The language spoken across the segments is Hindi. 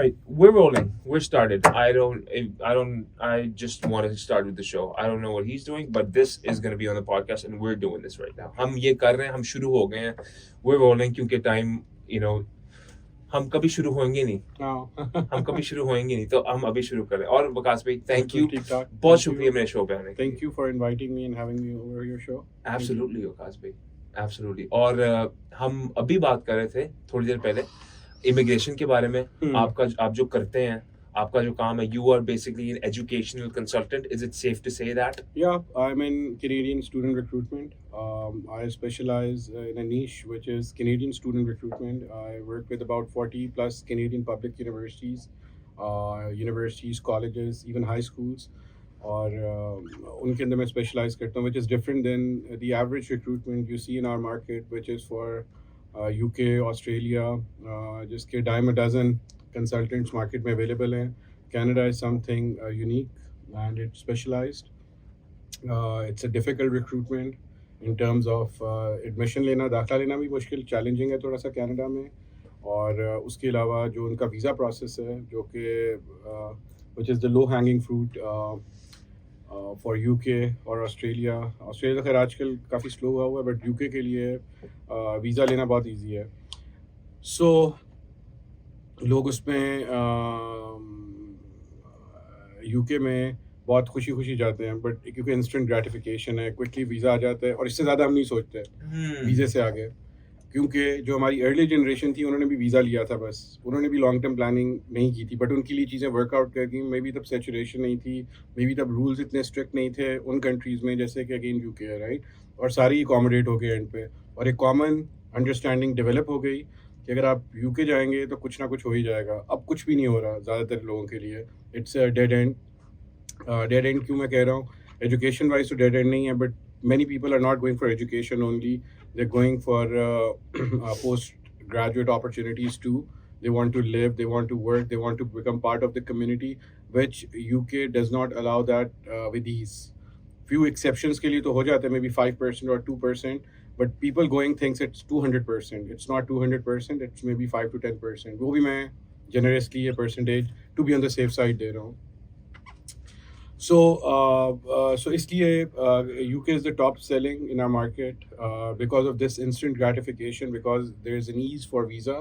right, we're rolling. We're started. I just wanted to start with the show. I don't know what he's doing, but this is going to be on the podcast, and we're doing this right now. हम ये कर रहे हैं, हम शुरू हो गए हैं. We're rolling क्योंकि time, you know, हम कभी शुरू होंगे नहीं. हम कभी शुरू होंगे नहीं, तो हम अभी शुरू करें. और वकास भाई, thank you. बहुत शुक्रिया मेरे शो पे आने के लिए. Thank you for inviting me and having me over your show. Absolutely, Waqas भाई. Absolutely. और हम अभी बात कर रहे थे थोड़ी देर पहले इमिग्रेशन के बारे में. आप जो करते हैं, आपका जो काम है, you are basically an educational consultant. Is it safe to say that? Yeah, I'm in Canadian student recruitment. I specialize in a niche which is Canadian student recruitment. I work with about 40 plus Canadian public universities, colleges, even high schools. और उनके अंदर मैं स्पेशलाइज करता हूँ, which is different than the average recruitment you see in our market, which is for UK, Australia, जिसके dime a dozen consultants market में available हैं. Canada is something unique and it's specialized. It's a difficult recruitment in terms of admission लेना, दाखिला लेना भी मुश्किल, challenging है थोड़ा सा कनाडा में. और उसके अलावा जो उनका वीज़ा प्रोसेस है, जो कि which is the low hanging fruit for UK और ऑस्ट्रेलिया तो खैर आजकल काफ़ी स्लो हुआ है, बट UK के लिए वीज़ा लेना बहुत इजी है. सो लोग उसमें UK में बहुत खुशी खुशी जाते हैं, बट क्योंकि इंस्टेंट ग्रेटिफिकेशन है, क्विकली वीज़ा आ जाता है, और इससे ज़्यादा हम नहीं सोचते वीज़े से आगे. क्योंकि जो हमारी अर्ली जनरेशन थी, उन्होंने भी वीज़ा लिया था, बस उन्होंने भी लॉन्ग टर्म प्लानिंग नहीं की थी, बट उनके लिए चीज़ें वर्कआउट कर गई. मे बी तब सेचुरेशन नहीं थी, मे बी तब रूल्स इतने स्ट्रिक्ट नहीं थे उन कंट्रीज़ में जैसे कि अगेन UK है, राइट. और सारी अकोमोडेट हो गए एंड पे, और एक कॉमन अंडरस्टैंडिंग डेवलप हो गई कि अगर आप UK जाएंगे तो कुछ ना कुछ हो ही जाएगा. अब कुछ भी नहीं हो रहा ज़्यादातर लोगों के लिए. It's a dead and. Dead and क्यों मैं कह रहा हूँ? एजुकेशन वाइज तो डेड एंड नहीं है, but many people are not going for education only. They're going for postgraduate opportunities too. They want to live, they want to work, they want to become part of the community, which UK does not allow that with ease. Few exceptions के लिए तो हो जाते हैं, maybe 5% or 2%, but people going thinks it's 200%. It's not 200%, it's maybe 5 to 10%. वो भी मैं generously a percentage to be on the safe side दे रहा हूँ. So इसलिए UK is the top selling in our market because of this instant gratification, because there is an ease for visa,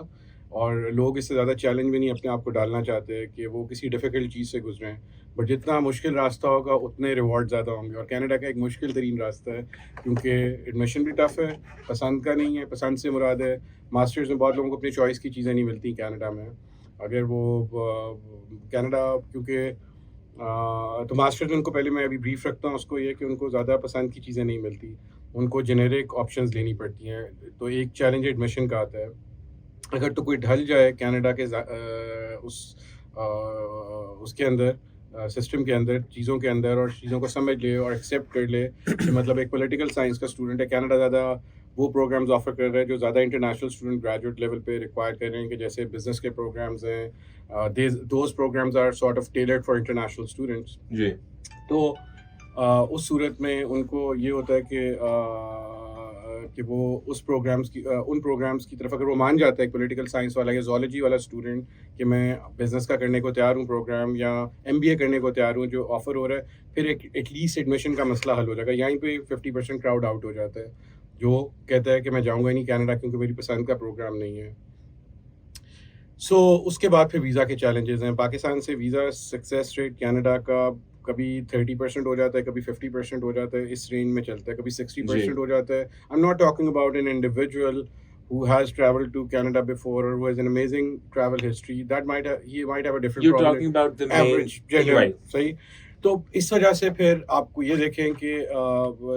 और लोग इससे ज़्यादा चैलेंज भी नहीं अपने आप को डालना चाहते हैं कि वो किसी डिफ़िकल्ट चीज़ से गुजरें. बट जितना मुश्किल रास्ता होगा उतने रिवॉर्ड ज़्यादा होंगे, और कनाडा का एक मुश्किल तरीन रास्ता है क्योंकि एडमिशन भी टफ़ है, पसंद का नहीं है. पसंद से मुराद है मास्टर्स में बहुत लोगों को अपनी चॉइस की चीज़ें नहीं मिलती कनाडा में. अगर वो कनाडा क्योंकि तो मास्टर्स में उनको, पहले मैं अभी ब्रीफ रखता हूँ उसको, ये कि उनको ज़्यादा पसंद की चीज़ें नहीं मिलती, उनको जेनेरिक ऑप्शंस लेनी पड़ती हैं. तो एक चैलेंज एडमिशन का आता है. अगर तो कोई ढल जाए कनाडा के उसके अंदर, सिस्टम के अंदर, चीज़ों के अंदर, और चीज़ों को समझ ले और एक्सेप्ट कर ले कि मतलब एक पॉलिटिकल साइंस का स्टूडेंट है, कनाडा ज़्यादा वो प्रोग्राम्स ऑफर कर रहे हैं जो ज़्यादा इंटरनेशनल स्टूडेंट ग्रेजुएट लेवल पे रिक्वायर कर रहे हैं, कि जैसे बिजनेस के प्रोग्राम्स हैं. Those programmes are sort of tailored for international students. जी. तो उस सूरत में उनको ये होता है कि वो उस प्रोग्राम्स की उन प्रोग्राम्स की तरफ अगर वो मान जाता है, पॉलिटिकल साइंस वाला या जोलॉजी वाला स्टूडेंट, कि मैं बिज़नेस का करने को तैयार हूँ प्रोग्राम, या MBA करने को तैयार हूँ जो ऑफ़र हो रहा है, फिर एटलीस्ट एडमिशन का मसला हल हो जाएगा. यहीं पे 50% क्राउड आउट हो जाता है जो कहता है कि मैं जाऊँगा नहीं कनाडा क्योंकि मेरी पसंद का प्रोग्राम नहीं है. सो उसके बाद फिर वीज़ा के चैलेंजेस हैं. पाकिस्तान से वीज़ा सक्सेस रेट कनाडा का कभी 30% हो जाता है, कभी 50% हो जाता है, इस रेंज में चलता है, कभी 60% हो जाता है. आई am not talking about an individual who has traveled to Canada before or who has an amazing travel history. That he might have a different You're problem. talking about the average general, right. सही. तो इस वजह से फिर आपको ये देखें कि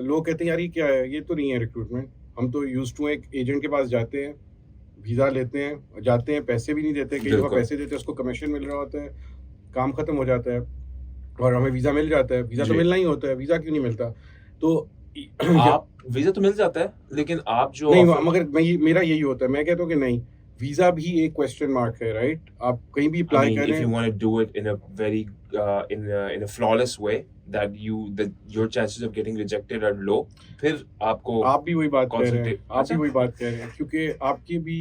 लोग कहते हैं यार ये क्या है, ये तो नहीं है रिक्रूटमेंट. हम तो यूज्ड टू एक एजेंट के पास जाते हैं, वीज़ा लेते हैं, जाते हैं, पैसे भी नहीं देते, कई दफ़ा पैसे देते हैं, उसको कमीशन मिल रहा होता है, काम ख़त्म हो जाता है और हमें वीज़ा मिल जाता है. वीज़ा तो मिलना ही होता है, वीज़ा क्यों नहीं मिलता? तो आप वीज़ा तो मिल जाता है, लेकिन आप जो नहीं, मगर मेरा यही होता है, मैं कहता हूँ कि नहीं, वीज़ा भी एक क्वेश्चन मार्क है, राइट. आप कहीं भी अप्लाई करें, if you want to do it in a very in a flawless way that your chances of getting rejected are low, फिर आपको आप भी वही बात कह रहे हैं, क्योंकि आपकी भी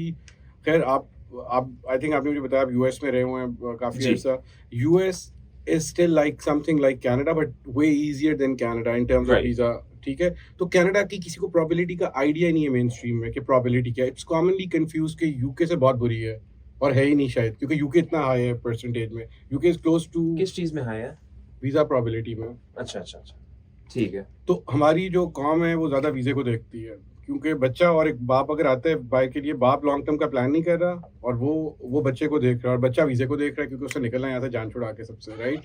खैर आप आप आई थिंक आपने मुझे बताया आप यूएस में रहे हुए हैं काफी जी। अर्सा. US is still like something like Canada but way easier than Canada in terms of Right. Visa. ठीक है, तो कनाडा की किसी को प्रोबेबिलिटी का आइडिया नहीं है मेन स्ट्रीम में कि प्रोबेबिलिटी क्या है. इट्स कॉमनली कंफ्यूज कि यूके से बहुत बुरी है और है ही नहीं शायद, क्योंकि यूके इतना हाई है परसेंटेज में. यूके इज क्लोज टू किस चीज में हाई है? वीजा प्रोबेबिलिटी में. अच्छा अच्छा अच्छा, ठीक है. तो हमारी जो कॉम है वो ज़्यादा वीज़े को देखती है, क्योंकि बच्चा और एक बाप अगर आता है बाइक के लिए, बाप लॉन्ग टर्म का प्लान नहीं कर रहा और वो बच्चे को देख रहा है और बच्चा वीज़े को देख रहा है क्योंकि उससे निकलना है यहाँ से जान छुड़ा के सबसे, राइट.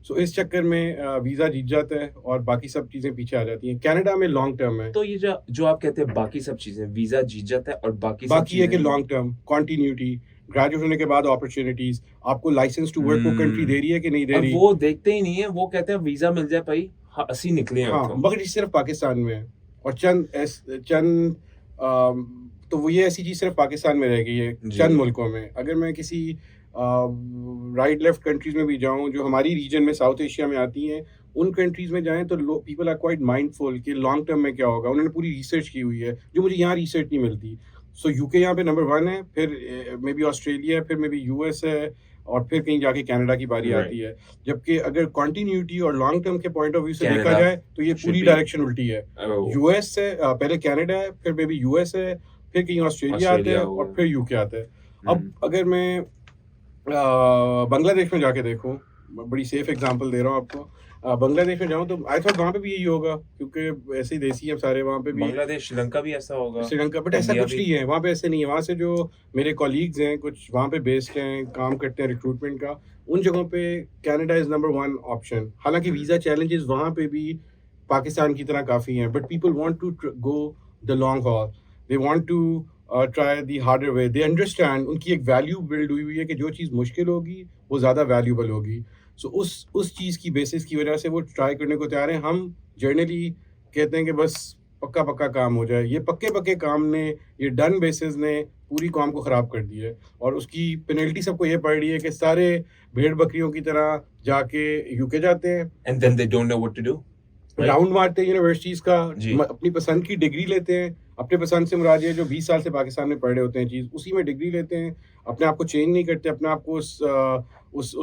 सो इस चक्कर में वीज़ा जीत जाता है और बाकी सब चीज़ें पीछे आ जाती हैं. कनाडा में लॉन्ग टर्म है. तो ये जो आप कहते हैं बाकी सब चीजें, वीजा जीत जाता है और बाकी सब बाकी है कि चीजें- लॉन्ग टर्म कंटिन्यूटी, ग्रेजुएट होने के बाद अपॉर्चुनिटीज, आपको लाइसेंस टू वर्क वो कंट्री दे रही है कि नहीं दे और रही. वो देखते ही नहीं है, वो कहते हैं वीजा मिल जाए भाई, हाँ, 80 निकले हैं हाँ, उत्थों। मगर ये सिर्फ पाकिस्तान में है और चंद तो वो ये ऐसी चीज सिर्फ पाकिस्तान में रह गई है, जी। चंद मुल्कों में. अगर मैं किसी राइट लेफ्ट कंट्रीज में भी जाऊं जो हमारी रीजन में साउथ एशिया में आती हैं, उन कंट्रीज में जाएं तो पीपल आर क्वाइट माइंडफुल कि लॉन्ग टर्म में क्या होगा. उन्होंने पूरी रिसर्च की हुई है जो मुझे यहाँ रिसर्च नहीं मिलती. सो यूके यहाँ पे नंबर 1 है, फिर मे बी ऑस्ट्रेलिया है, फिर मे बी यूएस है और फिर कहीं जाके कनाडा की बारी Right. आती है. जबकि अगर कंटिन्यूटी और लॉन्ग टर्म के पॉइंट ऑफ व्यू से देखा Canada जाए तो ये should पूरी be- डायरेक्शन उल्टी है. Oh, यूएस है, पहले कनाडा है, फिर मे बी यूएस है, फिर कहीं ऑस्ट्रेलिया आता है ऑस्ट्रेलिया होगा. और फिर यूके आता है. अब हम्म, अगर मैं बांग्लादेश में जाके देखूं, बड़ी सेफ एग्जांपल दे रहा हूँ आपको. बांग्लादेश में जाऊं तो आई थॉट वहाँ पे भी यही होगा क्योंकि ऐसे ही देसी है सारे वहाँ पे भी. बांग्लादेश, श्रीलंका भी ऐसा होगा. श्रीलंका, बट ऐसा इंडिया कुछ भी. नहीं है वहाँ पे. ऐसे नहीं है. वहाँ से जो मेरे कॉलीग्स हैं कुछ वहाँ पे बेस्ड हैं, काम करते हैं रिक्रूटमेंट का, उन जगहों पे कनाडा इज नंबर 1 ऑप्शन. हालांकि वीज़ा चैलेंजेस वहाँ पे भी पाकिस्तान की तरह काफ़ी हैं, but people want to go the long haul. They want to try the harder way. They understand, उनकी एक वैल्यू बिल्ड हुई हुई है कि जो चीज़ मुश्किल होगी वो ज़्यादा वैल्यूबल होगी. सो उस चीज़ की बेसिस की वजह से वो ट्राई करने को तैयार हैं. हम जनरली कहते हैं कि बस पक्का पक्का काम हो जाए. ये पक्के पक्के काम ने, ये डन बेसिस ने पूरी कॉम को ख़राब कर दी है और उसकी पेनल्टी सबको ये पड़ रही है कि सारे भेड़ बकरियों की तरह जाके यूके जाते हैं, And then they don't know what to do. Right. Round मारते हैं यूनिवर्सिटीज़ का, जी. अपनी पसंद की डिग्री लेते हैं. अपने पसंद से मुराद ये जो 20 साल से पाकिस्तान में पढ़ रहे होते हैं चीज़, उसी में डिग्री लेते हैं. अपने आप को चेंज नहीं करते, अपने आप को उस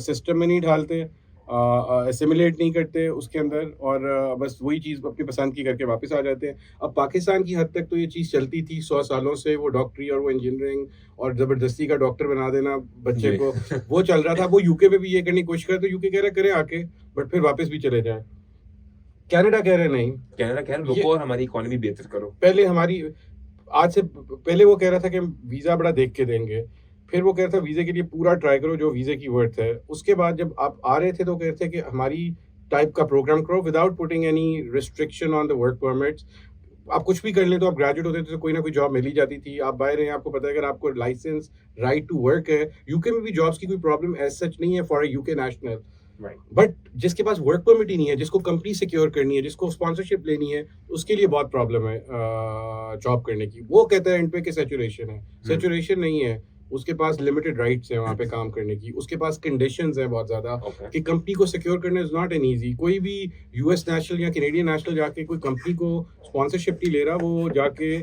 सिस्टम में नहीं ढालते, एसिमिलेट नहीं करते उसके अंदर और बस वही चीज़ अपनी पसंद की करके वापस आ जाते हैं. अब पाकिस्तान की हद तक तो ये चीज़ चलती थी 100 सालों से, वो डॉक्टरी और वो इंजीनियरिंग और ज़बरदस्ती का डॉक्टर बना देना बच्चे जी. को, वो चल रहा था. वो यूके में भी ये करने की कोशिश करे तो यूके कह रहे करें आके, बट फिर वापस भी चले जाए. कनाडा कह रहे नहीं. कनाडा कह रहा है, ये- रुको और हमारी इकोनॉमी बेहतर करो. पहले हमारी आज से पहले वो कह रहा था कि वीज़ा बड़ा देख के देंगे, फिर वो कह रहा था वीज़े के लिए पूरा ट्राई करो जो वीज़े की वर्थ है. उसके बाद जब आप आ रहे थे तो कह रहे थे कि हमारी टाइप का प्रोग्राम करो without putting any restriction on the work permits. आप कुछ भी कर लें तो आप ग्रेजुएट होते थे तो कोई ना कोई जॉब मिल ही जाती थी. आप बाहर हैं, आपको पता है अगर आपको लाइसेंस राइट टू वर्क है. यूके में भी जॉब्स की कोई प्रॉब्लम एज सच नहीं है for a UK national. Right. But जिसके पास वर्क परमिट ही नहीं है, जिसको कंपनी सिक्योर करनी है, जिसको स्पॉन्सरशिप लेनी है, उसके लिए बहुत प्रॉब्लम है जॉब करने की. वो कहता है एंड पे कि सैचुरेशन है. सैचुरेशन नहीं है, उसके पास लिमिटेड राइट्स हैं वहाँ पे काम करने की. उसके पास कंडीशंस हैं बहुत ज़्यादा Okay. कि कंपनी को सिक्योर करना इज नॉट एन ईजी. कोई भी यूएस नेशनल या कैनेडियन नेशनल जाके कोई कंपनी को स्पॉन्सरशिप नहीं ले रहा, वो जाके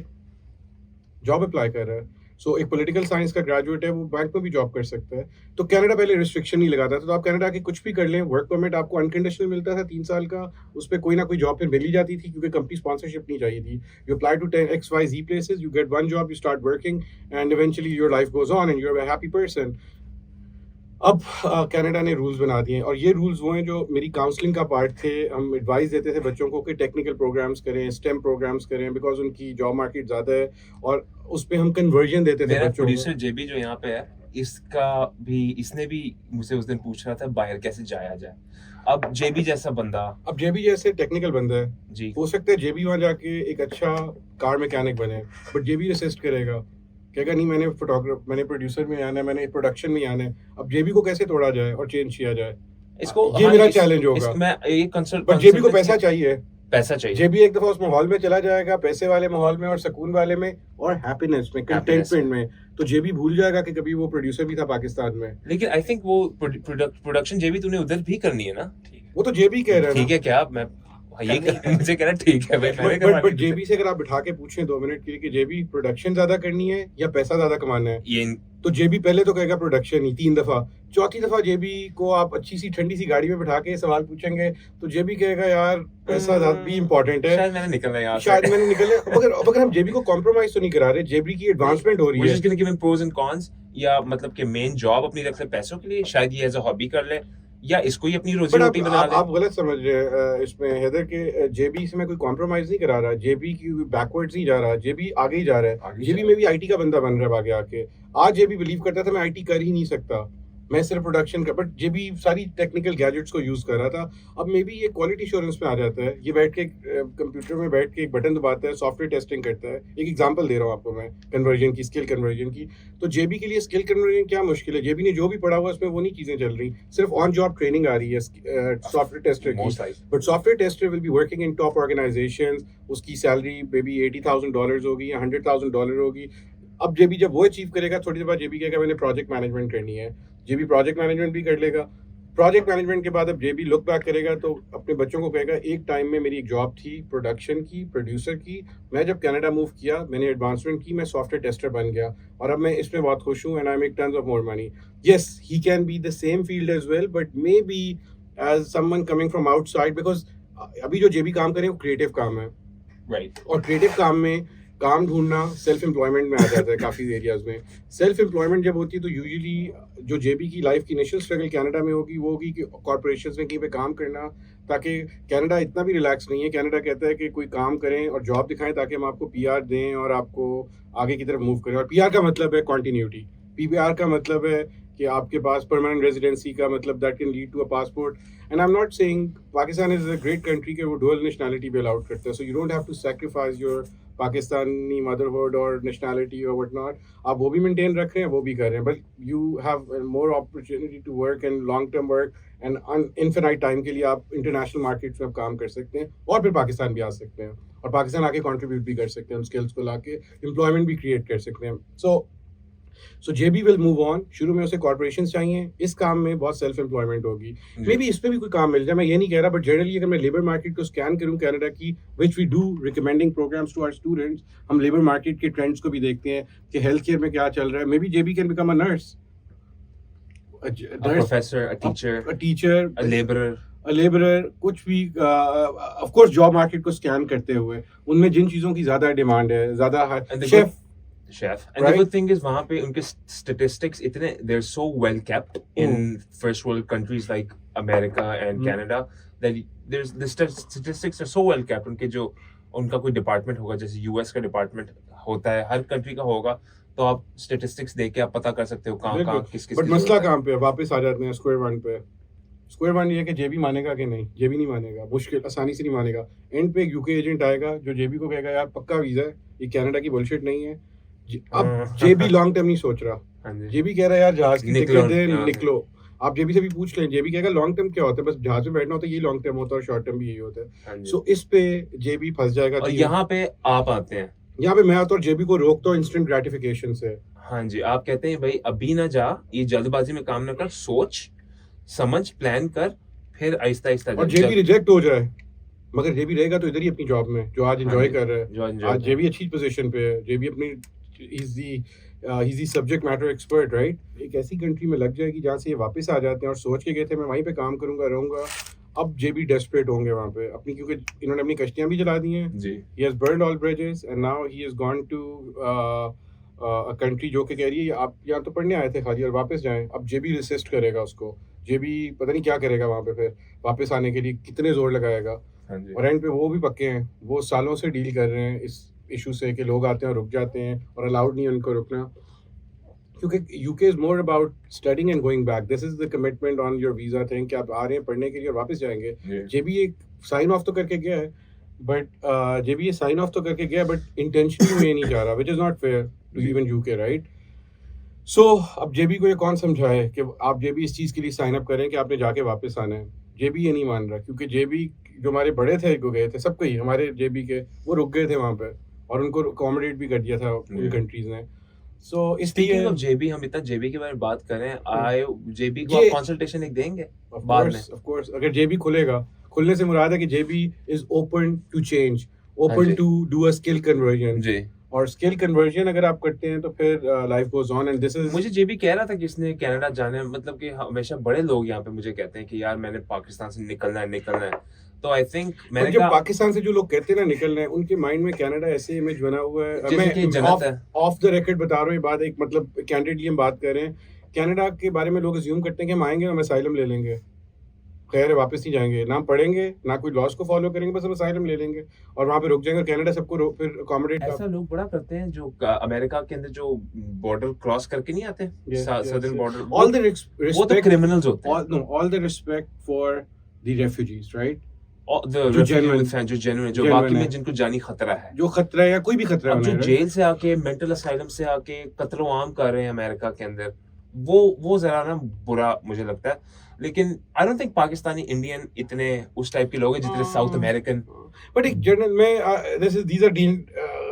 जॉब अप्लाई कर रहा है. सो एक पॉलिटिकल साइंस का ग्रेजुएट है, वो बैंक में भी जॉब कर सकता है. तो कनाडा पहले रिस्ट्रिक्शन नहीं लगाता था, तो आप कनाडा के कुछ भी कर लें, वर्क परमिट आपको अनकंडीशनल मिलता था 3 साल का. उस पर कोई ना कोई जॉब फिर मिल ही जाती थी क्योंकि कंपनी स्पॉन्सरशिप नहीं चाहिए थी. You apply to 10 XYZ places, you get one job, you start working and eventually your life goes on and you are a happy person. अब कनाडा ने रूल्स बना दिए हैं और ये रूल्स वो हैं जो मेरी काउंसलिंग का पार्ट थे. हम एडवाइस देते थे बच्चों को कि टेक्निकल प्रोग्राम्स करें, स्टेम प्रोग्राम्स करें, बिकॉज उनकी जॉब मार्केट ज़्यादा है और उस पर हम कन्वर्जन देते थे मेरा बच्चों प्रोड्यूसर को. जेबी जो यहाँ पे है, इसने भी मुझसे उस दिन पूछ रहा था बाहर कैसे जाया जाए. अब जेबी जैसा बंदा, अब जेबी जैसे टेक्निकल बंदा है, जी, हो सकता है जेबी वहाँ जाके एक अच्छा कार मैकेनिक बने, बट जेबी असिस्ट करेगा, कहेगा नहीं मैंने प्रोड्यूसर में आना है, मैंने प्रोडक्शन में आना है. अब जेबी को कैसे तोड़ा जाए और चेंज किया जाए, इसको ये हाँ, मेरा चैलेंज होगा. मैं ये कंसल्ट, बट जेबी को पैसा चाहिए. पैसा चाहिए. जेबी एक दफा उस माहौल में चला जाएगा, पैसे वाले माहौल में और सुकून वाले में और हैप्पीनेस में, कंटेंटमेंट में, तो जेबी भूल जाएगा कि कभी वो प्रोड्यूसर भी था पाकिस्तान में. लेकिन आई थिंक वो प्रोडक्शन जेबी तूने उधर भी करनी है ना. वो तो जेबी कह रहे हैं ठीक ना. है, क्या मैं ये मुझे कहना ठीक है भाई, मैंने करवा बट ली। जेबी से अगर आप बिठा के पूछें 2 मिनट के लिए कि जेबी प्रोडक्शन ज्यादा करनी है या पैसा ज्यादा कमाना है, ये तो जेबी पहले तो कहेगा प्रोडक्शन ही 3 दफा, चौथी दफा जेबी को आप अच्छी सी ठंडी सी गाड़ी में बिठा के सवाल पूछेंगे तो जेबी कहेगा यार पैसा ज्यादा भी इम्पोर्टेंट है, शायद मैंने निकलना है यहाँ से। शायद मैंने निकले। अगर हम जेबी को कॉम्प्रोमाइज तो नहीं करा रहे, जेबी की एडवांसमेंट हो रही We're है। just gonna give him pros and cons, या मतलब कि मेन जॉब अपनी रख ले पैसों के लिए, शायद ये एज अ हॉबी कर ले, या इसको ही अपनी रोजी बट रोटी बना ले। आप गलत समझ रहे हैं इसमें हैदर के, जेबी से मैं कोई कॉम्प्रोमाइज नहीं करा रहा, जेबी की बैकवर्ड्स नहीं जा रहा, जेबी आगे ही जा रहा है। आगे जेबी जा में भी आईटी का बंदा बन रहा है आगे आके। आज जेबी बिलीव करता था मैं आईटी कर ही नहीं सकता, मैं सिर्फ प्रोडक्शन का, बट जेबी सारी टेक्निकल गैजेट्स को यूज कर रहा था। अब मे बी ये क्वालिटी एश्योरेंस में आ जाता है, ये बैठ के कंप्यूटर में बैठ के एक बटन दबाता है, सॉफ्टवेयर टेस्टिंग करता है। एक एग्जांपल दे रहा हूँ आपको मैं कन्वर्जन की, स्किल कन्वर्जन की। तो जेबी के लिए स्किल कन्वर्जन क्या मुश्किल है, जेबी ने जो भी पढ़ा हुआ है उसमें वो नहीं चीजें चल रही, सिर्फ ऑन जॉब ट्रेनिंग आ रही है सॉफ्टवेयर टेस्टर की। Most likely. But software tester will be working in top organisations, उसकी सैलरी मे बी $80,000 होगी या $100,000 होगी। अब जेबी जब वो अचीव करेगा, थोड़ी देर बाद जेबी कहेगा मैंने प्रोजेक्ट मैनेजमेंट करनी है, जेबी प्रोजेक्ट मैनेजमेंट भी कर लेगा। प्रोजेक्ट मैनेजमेंट के बाद अब जेबी लुक बैक करेगा तो अपने बच्चों को कहेगा एक टाइम में मेरी एक जॉब थी प्रोडक्शन की, प्रोड्यूसर की, मैं जब कनाडा मूव किया मैंने एडवांसमेंट की, मैं सॉफ्टवेयर टेस्टर बन गया और अब मैं इसमें बहुत खुश हूँ and I make tons of more money. Yes he can be the same field as well, but maybe as someone coming from outside, because अभी जो जेबी काम करें वो क्रिएटिव काम है, Right. और क्रिएटिव काम में काम ढूंढना सेल्फ एम्प्लॉयमेंट में आ जाता है काफ़ी एरियाज में। सेल्फ एम्प्लॉयमेंट जब होती है तो यूजुअली जो जेबी की लाइफ की इनिशियल स्ट्रगल कनाडा में होगी वो होगी कि कॉर्पोरेशंस में कहीं पे काम करना, ताकि कनाडा इतना भी रिलैक्स नहीं है। कनाडा कहता है कि कोई काम करें और जॉब दिखाएं ताकि हम आपको पीआर दें और आपको आगे की तरफ मूव करें। और पीआर का मतलब है कॉन्टीन्यूटी, पीपीआर का मतलब है कि आपके पास परमानेंट रेजिडेंसी का मतलब that can lead to a passport. And I am not saying Pakistan is a great country के वो डुअल नेशनैलिटी भी अलाउड करता है, so you don't have to sacrifice your Pakistani motherhood और नेशनैलिटी और व्हाट नॉट। आप वो भी मेंटेन रख रहे हैं, वो भी कर रहे हैं, but you have more opportunity to work and long term work and infinite time के लिए आप इंटरनेशनल मार्केट्स में काम कर सकते हैं और फिर पाकिस्तान भी आ सकते हैं और पाकिस्तान आके कंट्रीब्यूट भी कर सकते हैं, हम स्किल्स को लाके एम्प्लॉयमेंट भी क्रिएट कर सकते हैं। सो जेबी विल मूव ऑन। शुरू में उसे कॉर्पोरेशन चाहिए, इस काम में बहुत सेल्फ एम्प्लॉयमेंट होगी, मे बी इसमें भी कोई काम मिल जाए, मैं ये नहीं कह रहा, बट जनरली अगर मैं लेबर मार्केट को स्कैन करूं कनाडा की, which we do recommending programmes to our students, हम लेबर मार्केट के ट्रेंड्स को भी देखते हैं कि हेल्थ केयर में क्या चल रहा है। Maybe JB can become a nurse, A professor, a teacher, a labourer, कुछ भी। ऑफ कोर्स जॉब मार्केट को स्कैन करते हुए उनमें जिन चीजों की ज्यादा डिमांड है, ज्यादा chef. And Right? the good thing is वहाँ पे उनके statistics इतने, they're so well kept in first world countries like America and Canada that the statistics are so well kept. उनके जो उनका कोई डिपार्टमेंट होगा, जैसे यूएस का डिपार्टमेंट होता है, हर कंट्री का होगा, तो आप स्टेटिस्टिक्स देख के आप पता कर सकते हो कहाँ किस बट मसला कहाँ पे है? वापस आ जाते हैं स्क्वायर वन पे। स्क्वायर वन ये है कि जेबी मानेगा कि नहीं, जेबी नहीं मानेगा, मुश्किल, आसानी से नहीं मानेगा। एंड पे एक यूके एजेंट आएगा जो जेबी को कहेगा यार पक्का वीजा है, ये कनाडा की बुलशिट नहीं है। अब जेबी लॉन्ग टर्म नहीं सोच रहा, जेबी कह रहा है यार जहाज की टिकट दे, निकलो। आप जेबी से भी पूछ लें, जेबी कहेगा लॉन्ग टर्म क्या होता है, बस जहाज में बैठना होता है, ये लॉन्ग टर्म होता है और शॉर्ट टर्म भी यही होता है। सो इस पे जेबी फंस जाएगा। और यहाँ पे आप आते हैं, यहाँ पे मैं आता हूँ, जेबी को रोकता हूँ इंस्टेंट ग्रेटिफिकेशन से। हाँ जी, आप कहते हैं भाई अभी ना जा, ये जल्दबाजी में काम ना कर, सोच समझ प्लान कर, फिर आहिस्ता आहिस्ता। और जेबी रिजेक्ट हो जाए मगर जेबी रहेगा तो इधर ही अपनी जॉब में जो आज एंजॉय कर रहा है। आज जेबी अच्छी पोजीशन पे है, जेबी अपनी he's the subject matter expert, right? एक ऐसी कंट्री में लग जाएगी जहाँ से ये वापस आ जाते हैं और सोच के गए थे मैं वहीं पे काम करूंगा, रहूंगा। अब जेबी डेस्परेट होंगे वहाँ पे अपनी, क्योंकि इन्होंने अपनी कश्तियां भी जला दी हैं जी। He has burned all bridges and now he has gone to a country जो कि कह रही है आप यहाँ तो पढ़ने आए थे खाली और वापस जाएं। अब जेबी रेसिस्ट करेगा उसको, जेबी पता नहीं क्या करेगा वहाँ पे, फिर वापस आने के लिए कितने जोर लगाएगा। और एंड पे वो भी पक्के हैं, वो सालों से डील कर रहे हैं इस इशू से कि लोग आते हैं और रुक जाते हैं और अलाउड नहीं है उनको रुकना, क्योंकि UK is more about studying and going back. This is the commitment on your visa thing कि आप आ रहे हैं पढ़ने के लिए और वापस जाएंगे। जेबी एक साइन ऑफ तो करके गया है, बट जेबी ये साइन ऑफ तो करके गया बट इंटेंशनली में नहीं जा रहा, which is not fair to even UK, right? So अब जेबी को ये कौन समझाए कि आप जेबी इस चीज़ के लिए साइन अप करें कि आपने जाके वापस आना है। जेबी ये नहीं मान रहा, क्योंकि जेबी जो हमारे बड़े थे को गए थे, सबको ही हमारे जेबी के वो रुक गए थे वहाँ पे और उनको अकोमोडेट भी कर दिया था उन कंट्रीज ने। सो इसलिए जेबी, हम इतना जेबी के बारे में बात कर रहे हैं, आए जेबी को आप कंसल्टेशन एक देंगे बाद में? ऑफ कोर्स अगर जेबी खुलेगा खुलने से मुराद है कि JB is open to change, हाँ open ji. to do a skill conversion. जी। और स्किल कन्वर्जन अगर आप करते हैं तो फिर life goes on and this is मुझे जे भी कह रहा था कि इसने कनाडा जाना है, मतलब कि हमेशा बड़े लोग यहाँ पे मुझे कहते हैं कि यार मैंने पाकिस्तान से निकलना है। तो आई थिंक मैंने जब कहा पाकिस्तान से जो लोग कहते हैं ना निकलना है, उनके माइंड में कनाडा ऐसे इमेज बना हुआ है। जैसे कि जन्नत है। ऑफ द रिकॉर्ड बता रहा हूँ ये बात, एक मतलब कैंडिडेटली हम बात कर रहे हैं, कनाडा के बारे में लोग अज्यूम करते हैं कि हम आएंगे हम असाइलम ले लेंगे, खैर वापस नहीं जाएंगे, ना पढ़ेंगे ना कोई लॉस को फॉलो करेंगे, बस हम असाइलम ले लेंगे और वहाँ पे रुक जाएंगे और कनाडा सबको फिर अकोमोडेट ऐसा लोग बड़ा करते हैं जो अमेरिका के अंदर जो बॉर्डर क्रॉस करके नहीं आते, सदर्न बॉर्डर, ऑल द वो तो क्रिमिनल्स होते हैं। All the respect for the refugees, right, जो जेन्युइन जो बाकी में जिनको जानी खतरा है, जो खतरा है या कोई भी खतरा अब जो है, जेल से आके मेंटल असाइलम से आके कत्लो आम कर रहे हैं अमेरिका के अंदर, वो जरा ना बुरा मुझे लगता है। लेकिन I don't think Pakistani Indian इतने उस टाइप के लोग हैं जितने साउथ अमेरिकन। बट एक जनरल में दीज आर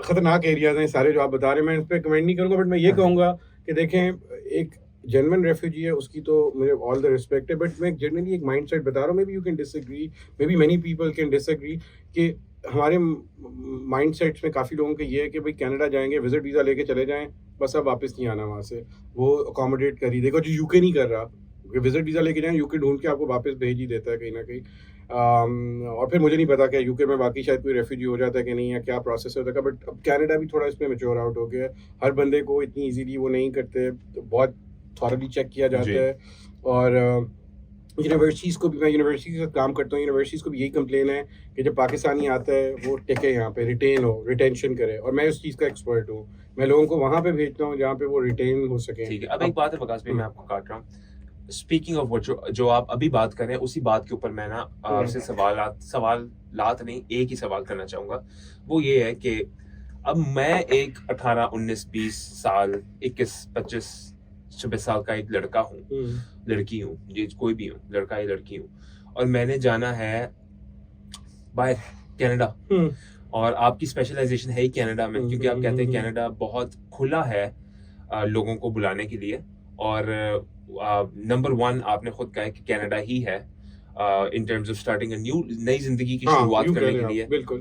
खतरनाक एरियाज हैं सारे जो आप बता रहे हैं, मैं इस पे कमेंट नहीं करूंगा, बट मैं ये कहूंगा कि देखें एक जेन्युइन रेफ्यूजी है उसकी तो मुझे ऑल द रिस्पेक्ट है, बट मैं जनरली एक माइंड सेट बता रहा हूँ, may be you can disagree, may be many people can disagree, कि हमारे माइंड सेट्स में काफ़ी लोगों के ये है कि भाई कनाडा जाएंगे विजिट वीज़ा लेके चले जाएं, बस अब वापस नहीं आना वहाँ से, वो अकोमोडेट कर ही देखो जो यूके नहीं कर रहा, विजिट वीज़ा लेके जाएं यूके ढूंढ के आपको वापस भेज ही देता है कहीं ना कहीं। और फिर मुझे नहीं पता क्या यूके में बाकी शायद कोई रेफ्यूजी हो जाता है कि नहीं, या क्या प्रोसेस होता है, बट अब कनाडा भी थोड़ा इसमें मैच्योर आउट हो गया है, हर बंदे को इतनी इजीली वो नहीं करते, तो बहुत थॉरली चेक किया जाता है। और यूनिवर्सिटीज़ को भी, मैं यूनिवर्सिटी के साथ काम करता हूँ, यूनिवर्सिटीज़ को भी यही कंप्लेन है कि जब पाकिस्तानी आता है वो टिके यहाँ पे, रिटेन हो, रिटेंशन करे, और मैं उस चीज़ का एक्सपर्ट हूँ, मैं लोगों को वहाँ पे भेजता हूँ जहाँ पे वो रिटेन हो सके। ठीक है, अब एक बात है बकास भाई, मैं आपको काट रहा हूँ। स्पीकिंग ऑफ व्हाट, जो आप अभी बात कर रहे हैं उसी बात के ऊपर मैं ना आपसे सवालात नहीं, एक ही सवाल करना चाहूँगा। वो ये है कि अब मैं एक 18, 19, 20 साल, 21, 25, 26 साल का एक लड़का हूँ, लड़की हूँ, ये कोई भी हूँ, लड़का या लड़की हूँ, और मैंने जाना है बाहर कनाडा, और आपकी स्पेशलाइजेशन है ही कनाडा में, क्योंकि आप कहते हैं कनाडा बहुत खुला है लोगों को बुलाने के लिए, और नंबर 1 आपने खुद कहा है कि कनाडा ही है इन टर्म्स ऑफ स्टार्टिंग अ नई जिंदगी की शुरुआत करने के लिए, बिल्कुल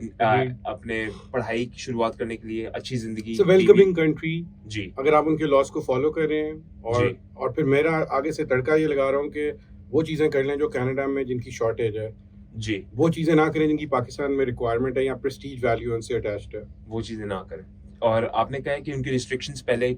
अपने पढ़ाई की शुरुआत करने के लिए, अच्छी जिंदगी, वेलकमिंग कंट्री जी, अगर आप उनके लॉस को फॉलो कर रहे हैं, और फिर मेरा आगे से तड़का ये लगा रहा हूँ कि वो चीज़ें कर लें जो कनाडा में जिनकी शॉर्टेज है जी, वो चीज़ें ना करें जिनकी पाकिस्तान में रिक्वायरमेंट है या प्रेस्टीज वैल्यू उनसे अटैच्ड है, वो चीज़ें ना करें। और आपने कहा कि उनकी रिस्ट्रिक्शंस पहले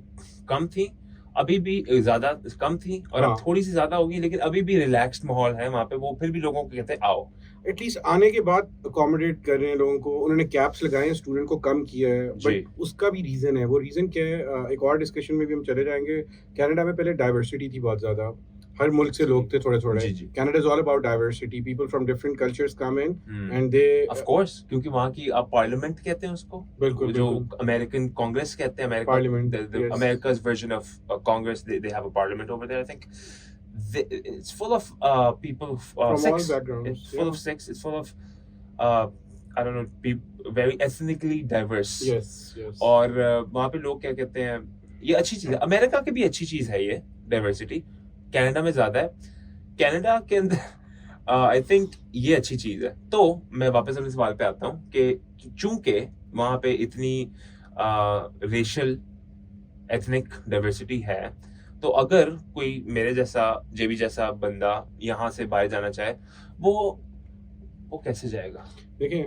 कम थी, अभी भी ज़्यादा कम थी, और अब थोड़ी सी ज़्यादा होगी, लेकिन अभी भी रिलैक्स्ड माहौल है वहाँ पे, वो फिर भी लोगों को कहते हैं आओ। एटलीस्ट आने के बाद अकोमोडेट कर रहे हैं लोगों को, उन्होंने कैप्स लगाए हैं, स्टूडेंट को कम किया है, बट उसका भी रीज़न है। वो रीज़न क्या है, एक और डिस्कशन में भी हम चले जाएंगे। कनाडा में पहले डाइवर्सिटी थी बहुत ज़्यादा, हर मुल्क से लोग थे थोड़े थोड़े। Canada is all about diversity, people from different cultures come in and they, of course, क्योंकि वहाँ की आप पार्लियामेंट कहते हैं उसको, बिल्कुल जो अमेरिकन कांग्रेस कहते हैं, parliament, America's version of Congress, they have a parliament over there, I think. It's full of people from sex. all backgrounds. It's full of sex. It's full of I don't know, very ethnically diverse. Yes. और वहाँ पे लोग क्या कहते हैं, ये अच्छी चीज़ है, अमेरिका की भी अच्छी चीज़ है ये डाइवर्सिटी, कनाडा में ज़्यादा है, कनाडा के अंदर आई थिंक ये अच्छी चीज़ है। तो मैं वापस अपने सवाल पे आता हूँ कि चूंकि वहाँ पे इतनी रेशियल एथनिक डाइवर्सिटी है, तो अगर कोई मेरे जैसा, जेबी जैसा बंदा यहाँ से बाहर जाना चाहे, वो कैसे जाएगा? देखिए,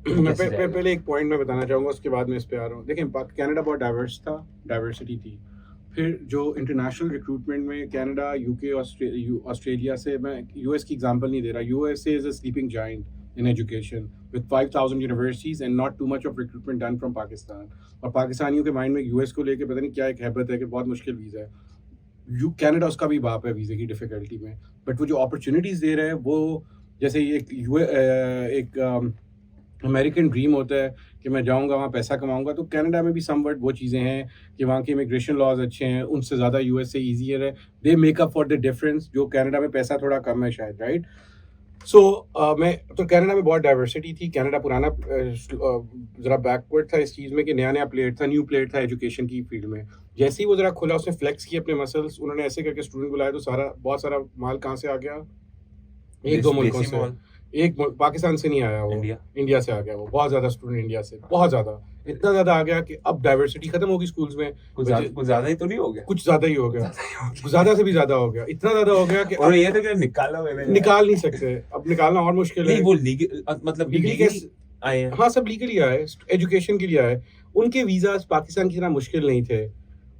मैं पहले एक पॉइंट मैं बताना चाहूँगा, उसके बाद मैं इस पे आ रहा हूँ। देखिए, कनाडा बहुत डाइवर्स था, डाइवर्सिटी थी। फिर जो इंटरनेशनल रिक्रूटमेंट में कनाडा, यूके, ऑस्ट्रेलिया से, मैं यूएस की एग्जांपल नहीं दे रहा, USA is a sleeping giant in education with 5,000 universities and not too much of recruitment done from Pakistan. और पाकिस्तानियों के माइंड में यूएस को लेके पता नहीं क्या एक हैबत है कि बहुत मुश्किल वीज़ा है। कनाडा उसका भी बाप है वीज़े की डिफ़िकल्टी में, बट वो जो अपॉर्चुनिटीज़ दे रहे हैं, वो जैसे एक अमेरिकन ड्रीम होता है कि मैं जाऊंगा वहाँ पैसा कमाऊंगा, तो कनाडा में भी समवट वो चीज़ें हैं कि वहाँ के इमिग्रेशन लॉज अच्छे हैं, उनसे ज़्यादा यूएस से ईजियर है, they make up for the difference, जो कनाडा में पैसा थोड़ा कम है शायद, राइट। सो मैं तो कनाडा में बहुत डाइवर्सिटी थी। कनाडा पुराना ज़रा बैकवर्ड था इस चीज़ में कि नया प्लेयर था, न्यू प्लेयर था एजुकेशन की फील्ड में। जैसे ही वो ज़रा खुला, उसने फ्लेक्स किए अपने मसल्स, उन्होंने ऐसे करके स्टूडेंट बुलाए, तो बहुत सारा माल कहाँ से आ गया, एक दो मुल्कों से, एक पाकिस्तान से नहीं आया वो, इंडिया से आ गया वो, बहुत ज्यादा स्टूडेंट इंडिया से, बहुत ज्यादा, इतना ज्यादा आ गया कि अब डाइवर्सिटी खत्म होगी स्कूल्स में, कुछ ज्यादा ही तो नहीं हो गया, कुछ ज्यादा ही हो गया, ज्यादा से भी ज्यादा हो गया, इतना ज्यादा हो गया कि और ये तो क्या निकाल नहीं सकते, अब निकालना और मुश्किल है। वो लीगल मतलब लीगली आए हैं, हाँ सब लीगली आए, एजुकेशन के लिए आए, उनके वीजास पाकिस्तान की तरह मुश्किल नहीं थे,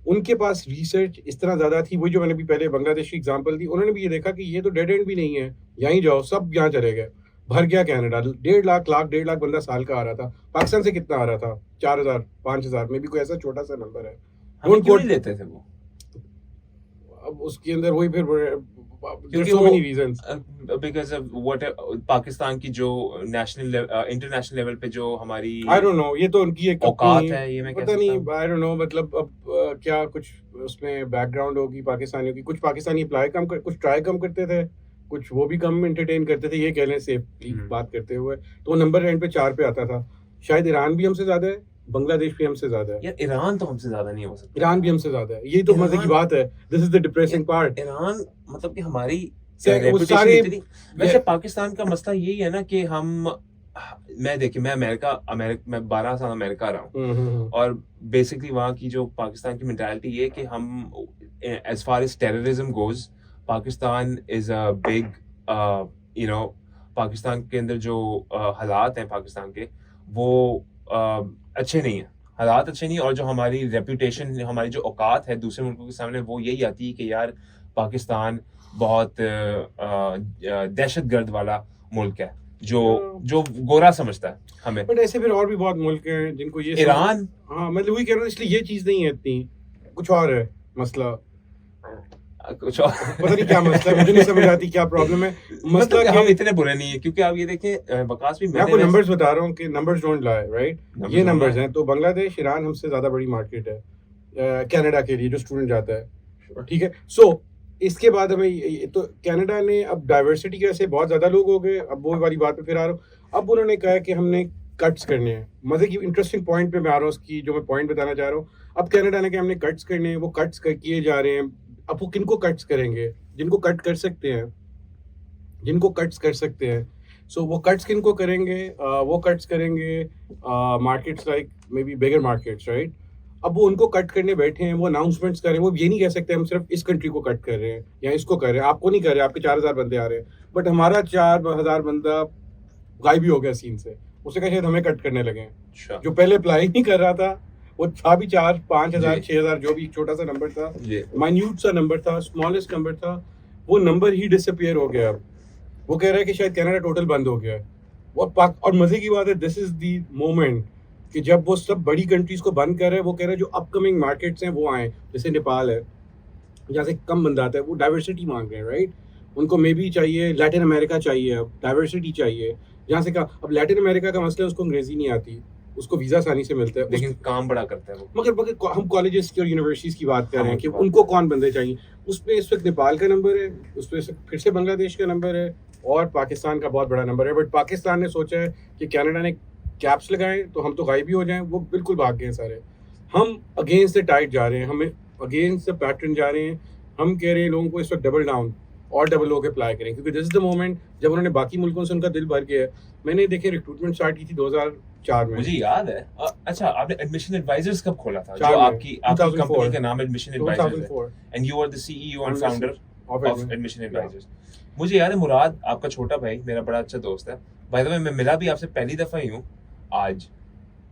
उनके पास रिसर्च इस तरह ज्यादा थी। वही जो मैंने भी पहले बांग्लादेश की एग्जांपल दी, उन्होंने भी ये देखा कि ये तो डेड एंड भी नहीं है, यहीं जाओ, सब यहाँ चले गए, भर गया कनाडा, 1.5 लाख बंदा साल का आ रहा था। पाकिस्तान से कितना आ रहा था? 4,000 5,000 में भी कोई ऐसा छोटा सा नंबर है, हम क्यों नहीं लेते थे वो? अब उसके अंदर वही फिर क्योंकि so many reasons because of what Pakistan की जो नेशनल इंटरनेशनल लेवल पे जो हमारी I don't know, ये तो उनकी एक औकात है, ये मैं पता नहीं, I don't know, मतलब अब क्या कुछ उसमें बैकग्राउंड होगी पाकिस्तानियों की, कुछ पाकिस्तानी अप्लाई कम कर, कुछ ट्राई कम करते थे, कुछ वो भी कम एंटरटेन करते थे, ये कह लें सेफली बात करते हुए, तो नंबर एंड पे 4 पे आता था। शायद ईरान भी हमसे ज्यादा है, बांग्लादेश भी हमसे ज्यादा है। यार ईरान तो हमसे ज्यादा नहीं हो सकता, ईरान भी हमसे ज्यादा है, ये तो मजे की बात है, this is the depressing part. Iran मतलब कि हमारी सारे वैसे पाकिस्तान का मसला यही है ना कि हम, मैं अमेरिका मैं 12 साल अमेरिका रहा हूँ, और बेसिकली वहाँ की जो पाकिस्तान की मेंटालिटी ये कि हम as far as terrorism goes, Pakistan is a big Pakistan के अंदर जो हालात हैं पाकिस्तान के, वो अच्छे नहीं है, हालात अच्छे नहीं, और जो हमारी रेपुटेशन, हमारी जो औकात है दूसरे मुल्कों के सामने, वो यही आती है कि यार पाकिस्तान बहुत दहशतगर्द वाला मुल्क है, जो गोरा समझता है हमें। बट ऐसे फिर और भी बहुत मुल्क हैं जिनको ये ईरान, हाँ मतलब वही कह रहा हूँ, इसलिए ये चीज नहीं है इतनी, कुछ और है मसला, कुछ और पता नहीं क्या मसला है, मुझे नहीं समझ आती क्या प्रॉब्लम है। मसला मतलब हम इतने बुरे नहीं है, क्योंकि आप ये देखें वकास भी, मैं आपको नंबर्स बता रहा हूँ कि नंबर्स डोंट लाई, राइट, ये नंबर्स हैं, तो बांग्लादेश ईरान हमसे ज्यादा बड़ी मार्केट है कनाडा के लिए जो स्टूडेंट जाता है, ठीक है। सो इसके बाद हमें तो कनाडा ने अब डाइवर्सिटी के वजह बहुत ज्यादा लोग हो गए, अब वो वाली बात पे फिर आ रहा हूँ। अब उन्होंने कहा कि हमने कट्स करने हैं, मजे की इंटरेस्टिंग पॉइंट पे मैं आ रहा हूँ, उसकी जो मैं पॉइंट बताना चाह रहा हूँ। अब कनाडा ने कहा हमने कट्स करने हैं, वो कट्स किए जा रहे हैं। अब वो किनको कट्स करेंगे? जिनको कट कर सकते हैं, जिनको कट्स कर सकते हैं। सो वो कट्स किनको करेंगे? वो कट्स करेंगे markets like may be bigger markets, right. अब वो उनको कट करने बैठे हैं, वो अनाउंसमेंट्स करें, वो ये नहीं कह सकते हम सिर्फ इस कंट्री को कट कर रहे हैं या इसको कर रहे हैं, आपको नहीं कर रहे, आपके 4,000 बंदे आ रहे हैं, बट हमारा 4,000 बंदा गायब भी हो गया सीन से, उसे कहा शायद हमें कट करने लगे हैं। जो पहले अप्लाई नहीं कर रहा था, वो था भी 4, 5,000, 6,000, जो भी छोटा सा नंबर था, माइन्यूट सा नंबर था, स्मॉलेस्ट नंबर था, वो नंबर ही डिसअपियर हो गया। अब वो कह रहा है कि शायद कनाडा टोटल बंद हो गया है। और मजे की बात है, दिस इज द मोमेंट कि जब वो सब बड़ी कंट्रीज को बंद कर रहे हैं, वो कह रहे हैं जो अपकमिंग मार्केट्स हैं वो आए, जैसे नेपाल है जहाँ से कम बंदा आता है, वो डाइवर्सिटी मांग रहे हैं, राइट। उनको मे बी चाहिए, लैटिन अमेरिका चाहिए, अब डाइवर्सिटी चाहिए, जहाँ से कहा अब लैटिन अमेरिका का मसला है, उसको अंग्रेजी नहीं आती, उसको वीजा आसानी से मिलता है, लेकिन काम बड़ा करता है वो। मगर हम कॉलेजेस की और यूनिवर्सिटीज की बात कर रहे हैं कि उनको कौन बंदे चाहिए, उसमें इस वक्त नेपाल का नंबर है, उसमें फिर से बांग्लादेश का नंबर है, और पाकिस्तान का बहुत बड़ा नंबर है। बट पाकिस्तान ने सोचा है कि कनाडा ने कैप्स लगाएं तो हम तो गायब ही हो जाएं, वो बिल्कुल भाग गए सारे। हम अगेंस्ट द टाइड जा रहे हैं, हमें अगेंस्ट द पैटर्न जा रहे हैं। हम कह रहे हैं लोगों को इस वक्त डबल डाउन और डबल लोग अप्लाई करें, क्योंकि दिस इज द मोमेंट जब उन्होंने बाकी मुल्कों से उनका दिल भर गया है। मैंने देखे रिक्रूटमेंट स्टार्ट की थी 2004 में, मुझे याद है। अच्छा, आपने एडमिशन एडवाइजर्स कब खोला था? जो आपकी कंपनी का नाम एडमिशन एडवाइजर्स है, and you are the CEO and founder of admission advisers. मुझे याद है मुराद, आपका छोटा भाई, मेरा बड़ा अच्छा दोस्त है। बाय द वे, मैं मिला भी आपसे पहली दफा ही हूँ आज,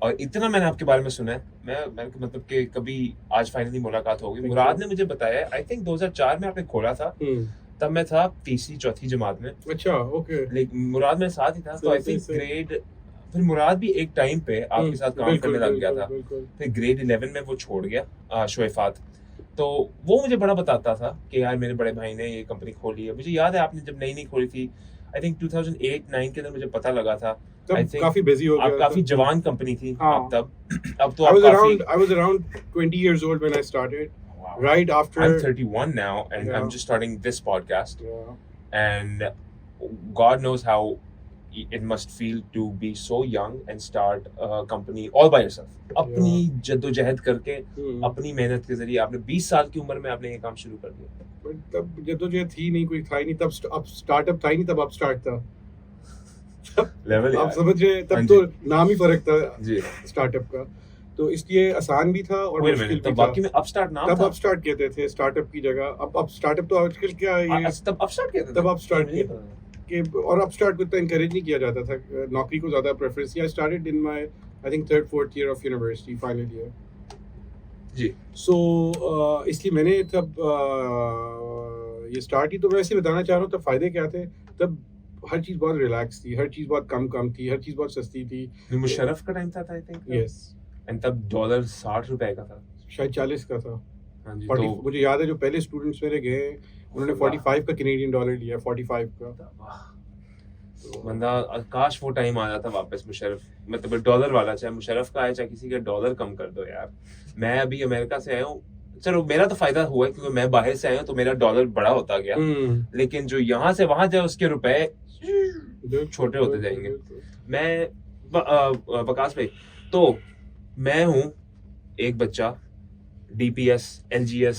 और इतना मैंने आपके बारे में सुना है, मैं मतलब कि कभी आज फाइनली मुलाकात होगी। मुराद ने मुझे बताया, आई थिंक 2004 में आपने खोला था, तब मैं था 3री-4थी जमात में। अच्छा, ओके। लेकिन मुराद मेरे साथ ही था, तो आई थिंक ग्रेड, फिर मुराद भी एक टाइम पे आपके साथ काम करने लग गया था, फिर ग्रेड 11 में वो छोड़ गया, शोएफात। तो वो मुझे बड़ा बताता था कि यार मेरे बड़े भाई ने ये कंपनी खोली है। मुझे याद है आपने जब नई खोली थी, आई थिंक 2008-9 के अंदर मुझे पता लगा था। काफी बिजी हो गया, आप काफी जवान कंपनी थी आप तब। अब तो I was around 20 years old when I started. Wow. Right after, I'm 31 now, and I'm just starting this podcast. And God knows how it must feel to be so young and start a company all by yourself. अपनी जद्दोजहद करके, अपनी मेहनत के जरिए आपने 20 साल की उम्र में आपने ये काम शुरू कर दिया। तब जद्दोजहद थी नहीं, कोई था ही नहीं तब, अब स्टार्टअप था ही नहीं तब, अब स्टार्ट था। लेवल आप समझ रहे हैं, हाँ तब जी। तो नाम ही फर्क था जी स्टार्टअप का, तो इसलिए आसान भी था और Wait a मुश्किल minute, भी तब था। बाकी में अपस्टार्ट नाम तब था? आप स्टार्ट कहते थे स्टार्टअप की जगह, अब स्टार्टअप तो आजकल क्या है ये अच्छा, तब अपस्टार्ट कहते थे? तब आप स्टार्ट मुझे नहीं किया पता। कि और अपस्टार्ट को इतना इंकरेज नहीं किया जाता था, नौकरी को ज़्यादा प्रेफरेंस किया। Started in my I think 3rd 4th year of university, final year. जी सो इसलिए मैंने तब ये स्टार्ट ही, तो मैं ऐसे बताना चाह रहा हूँ तब फ़ायदे क्या थे। तब हर चीज़ बहुत रिलैक्स थी, हर चीज़ बहुत कम थी, हर चीज़ बहुत सस्ती थी। मुशर्रफ का टाइम था आई थिंक। यस, एंड तब डॉलर 60 रुपए का था। शायद 40 का था। हाँ जी 40 तो मुझे याद है, जो पहले स्टूडेंट्स मेरे गए उन्होंने 45 का कैनेडियन डॉलर लिया, 45 का। वाह, बंदा काश वो टाइम आ जाता वापस। मुशर्रफ मतलब डॉलर वाला, चाहे मुशर्रफ का आए चाहे किसी का, डॉलर कम कर दो यार। मैं अभी अमेरिका से आया हूँ, चलो मेरा तो फायदा हुआ है क्योंकि मैं बाहर से आया हूँ तो मेरा डॉलर बड़ा होता गया, लेकिन जो यहाँ से वहां जाए उसके रुपए छोटे होते जाएंगे। मैं वकास भाई, तो मैं हूँ एक बच्चा, डीपीएस, एलजीएस,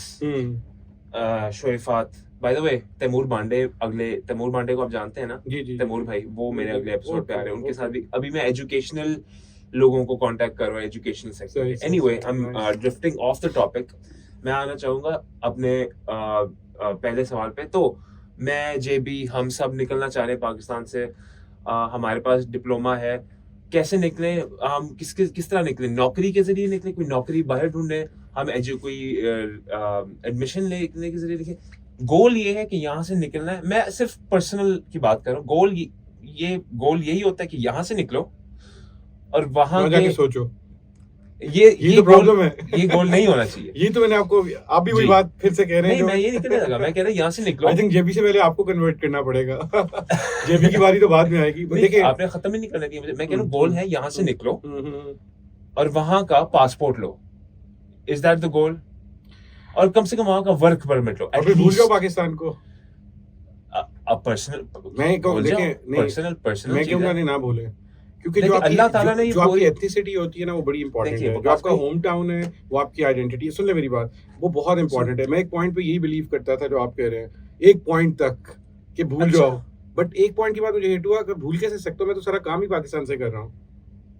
शोएफात, by the way Taimur Bande, Taimur Bande को आप जानते हैं ना? जी जी तैमूर भाई, वो मेरे जी, अगले एपिसोड पे आ रहे हैं, उनके ओके, साथ भी अभी मैं एजुकेशनल लोगों को कांटेक्ट कर रहा हूँ, एजुकेशनल सेक्टर सही, के। सही, एनीवे, सही, I am nice. Drifting of the topic. मैं आना चाहूंगा अपने पहले सवाल पे। तो मैं जेबी, हम सब निकलना चाह रहे हैं पाकिस्तान से। हमारे पास डिप्लोमा है, कैसे निकले हम, किस तरह निकले? नौकरी के जरिए निकले, कोई नौकरी बाहर ढूंढे, हम कोई एडमिशन लेने के जरिए निकले? गोल ये है कि यहाँ से निकलना है। मैं सिर्फ पर्सनल की बात कर रहा हूँ। गोल यही होता है कि यहाँ से निकलो और वहां वहाँ के जाके सोचो, ये तो गोल, प्रॉब्लम है। ये गोल नहीं होना चाहिए। ये तो मैंने आपको, आप भी वही जी। बात फिर से कह रहे हैं नहीं, जो मैं ये नहीं कहने लगा, मैं कह रहा हूँ यहाँ से निकलो। आई थिंक जेबी से पहले आपको कन्वर्ट करना पड़ेगा। जेबी की बारी तो बाद में आएगी। नहीं, देखिए, आपने खत्म ही नहीं करने दिया मुझे। मैं कह रहा हूँ गोल है यहाँ से निकलो हम्म। और वहां का passport low. Is that the goal? और कम से कम वहां का वर्क परमिट लो। और फिर भूल जाओ पाकिस्तान को। पर्सनल, मैं कहूँ, देखिए, नहीं, पर्सनल मैं चीज कहूँगा है। नहीं, ना भूलें, क्योंकि देखिए, अल्लाह ताला ने ये जो आपकी पूरी- एथनिसिटी होती है ना, वो बड़ी इंपॉर्टेंट देखिए, है। जो वकास आपका भाई- होम टाउन है, वो आपकी आइडेंटिटी है। सुन ले मेरी बात, वो बहुत इंपॉर्टेंट है। मैं एक पॉइंट पे यही बिलीव करता था जो आप कह रहे हैं, एक पॉइंट तक कि भूल अच्छा। जाओ, बट एक पॉइंट के बाद मुझे हिट हुआ कि भूल कैसे सकता हूँ? मैं तो सारा काम ही पाकिस्तान से कर रहा हूँ,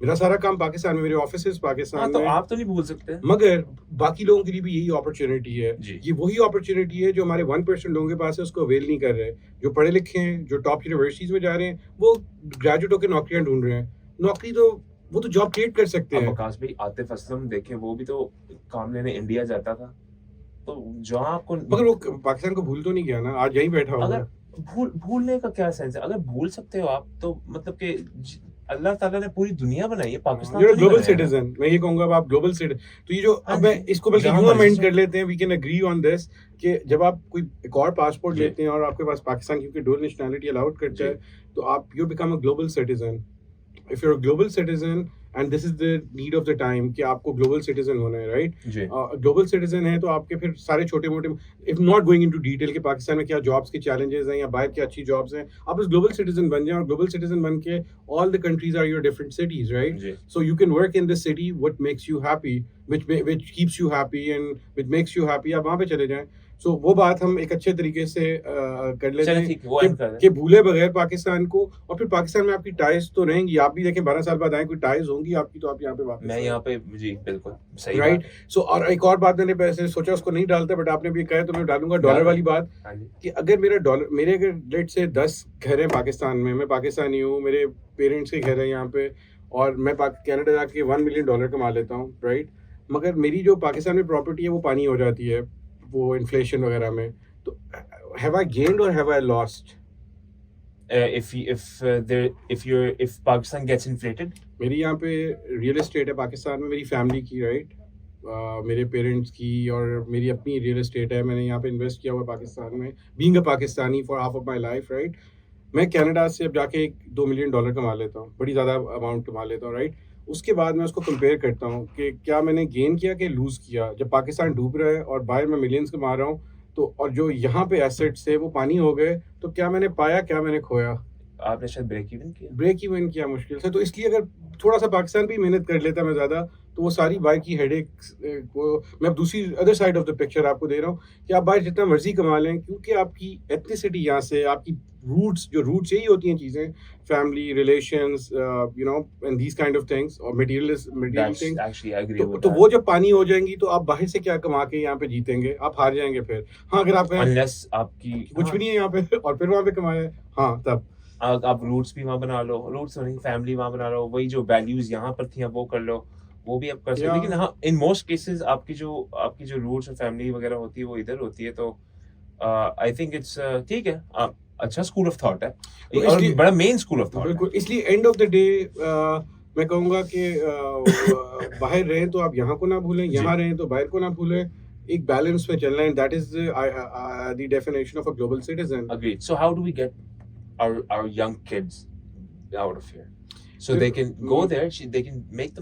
मेरा सारा काम पाकिस्तान में, मेरे ऑफिस हाँ, पाकिस्तान तो में। आप तो नहीं भूल सकते। मगर बाकी लोगों के लिए भी यही अपॉर्चुनिटी है। जी। ये वही अपॉर्चुनिटी है जो हमारे 1% लोगों के पास है, उसको अवेल नहीं कर रहे। जो पढ़े लिखे हैं, जो टॉप यूनिवर्सिटीज में जा रहे हैं, वो ग्रेजुएट होकर नौकरियां ढूंढ रहे हैं। नौकरी तो वो तो जॉब क्रिएट कर सकते अब हैं। वकास भाई, आतिफ असलम देखें, वो भी तो काम लेने इंडिया जाता था। तो जहाँ आपको, मगर वो पाकिस्तान को भूल तो नहीं गया ना, आज यहीं बैठा हुआ अगर है। भूलने का क्या सेंस है? अगर भूल सकते हो आप, तो मतलब कि अल्लाह ताला ने पूरी दुनिया बनाई है, पाकिस्तान You're तो a नहीं global बनाया ना। सिटीजन। मैं ये कहूंगा, अब आप ग्लोबल सिटीजन, तो ये जो हाँ अब मैं जी। इसको बल्कि जहाँ यूं मर्जी अमेंड जाओ। कर लेते हैं, we can agree on this, कि जब आप कोई एक और पासपोर्ट जी। लेते हैं और आपके पास पाकिस्तान क्योंकि डुअल नेशनैलिटी अलाउड करता जी। है, तो आप you become a global citizen. If you are a global citizen and this is the need of the time कि आपको ग्लोबल सिटीजन होना है, राइट? जी। ग्लोबल सिटीजन है तो आपके फिर सारे छोटे मोटे, if not going into detail कि पाकिस्तान में क्या जॉब्स के चैलेंजेस हैं या बाहर क्या अच्छी जॉब्स हैं, आप उस ग्लोबल सिटीजन बन जाएं। और ग्लोबल सिटीजन बन के all the countries are your different cities, right? जी। So you can work in this city what makes you happy, which keeps you happy and which makes you happy। आप वहाँ पे चले जाएं। So वो बात हम एक अच्छे तरीके से कर लेते चलिए हैं ठीक है, वो end कर दें। कि भूले बगैर पाकिस्तान को। और फिर पाकिस्तान में आपकी टाइज तो रहेंगी, आप भी देखें 12 साल बाद आए, कोई टाइज होंगी आपकी, तो आप यहाँ पे वापस मैं आए। यहाँ पे, जी बिल्कुल सही राइट। बात है। सो और एक और बात मैंने वैसे सोचा उसको नहीं डालता, बट आपने भी कहा तो मैं डालूंगा, डॉलर वाली बात, हाँ जी। कि अगर मेरे अगर लेट से 10 घर हैं पाकिस्तान में, मैं पाकिस्तानी हूँ, मेरे पेरेंट्स के घर है यहाँ पे, और मैं कनाडा जाके $1 मिलियन कमा लेता हूँ, राइट? मगर मेरी जो पाकिस्तान में प्रॉपर्टी है वो पानी हो जाती है, वो इन्फ्लेशन वगैरह में, तो हैव आई गेन्ड और have I lost? if Pakistan gets inflated, मेरी यहाँ पे रियल एस्टेट है पाकिस्तान में, मेरी फैमिली की, राइट? मेरे पेरेंट्स की और मेरी अपनी रियल एस्टेट है। मैंने यहाँ पे इन्वेस्ट किया हुआ है पाकिस्तान में, being a Pakistani for half of my life, right? मैं कनाडा से अब जाके $2 मिलियन कमा लेता हूँ, बड़ी ज़्यादा अमाउंट कमा लेता हूँ, राइट? उसके बाद मैं उसको कंपेयर करता हूँ कि क्या मैंने गेन किया कि लूज़ किया। जब पाकिस्तान डूब रहा है और बाहर मैं मिलियंस कमा रहा हूँ, तो और जो यहाँ पे एसेट्स थे वो पानी हो गए, तो क्या मैंने पाया, क्या मैंने खोया? आपने शायद ब्रेक इवन किया। ब्रेक इवन किया मुश्किल से। तो इसलिए अगर थोड़ा सा पाकिस्तान भी मेहनत कर लेता मैं ज़्यादा, तो वो सारी बाहर की हेडेक्स को मैं अब दूसरी other side of the picture आपको दे रहा हूँ कि आप बाहर जितना मर्जी कमा लें, क्योंकि आपकी एथनिसिटी यहाँ से, आपकी रूट्स यही होती हैं चीज़ें, family relations, you know, and these kind of things, और material That's things. actually I agree with तो that. वो जब पानी हो जाएंगी तो आप बाहर से क्या कमा के यहाँ पे जीतेंगे? आप हार जाएंगे फिर। हाँ, अगर आप Unless आपकी कुछ भी नहीं है यहाँ पे और फिर वहाँ पे कमाया, हाँ तब। आप रूट्स भी वहाँ बना लो, रूट्स नहीं फैमिली वहाँ बना लो, वही जो वैल्यूज यहाँ पर थी वो कर लो, वो भी आप कर सकते हो। Yeah. लेकिन हाँ, इन मोस्ट केसेस आपकी जो रूट्स और फैमिली वगैरह होती है वो इधर होती है, तो आई थिंक इट्स ठीक है। अच्छा स्कूल ऑफ थॉट है तो और इसलिए बड़ा मेन स्कूल ऑफ थॉट है। बिल्कुल, इसलिए एंड ऑफ द डे मैं कहूँगा कि बाहर रहें तो आप यहाँ को ना भूलें, यहाँ रहें तो बाहर को ना भूलें, एक बैलेंस में चलना है। That is the definition of a global citizen. Agreed. So how do we get our young kids out of here? So they can go there, they can make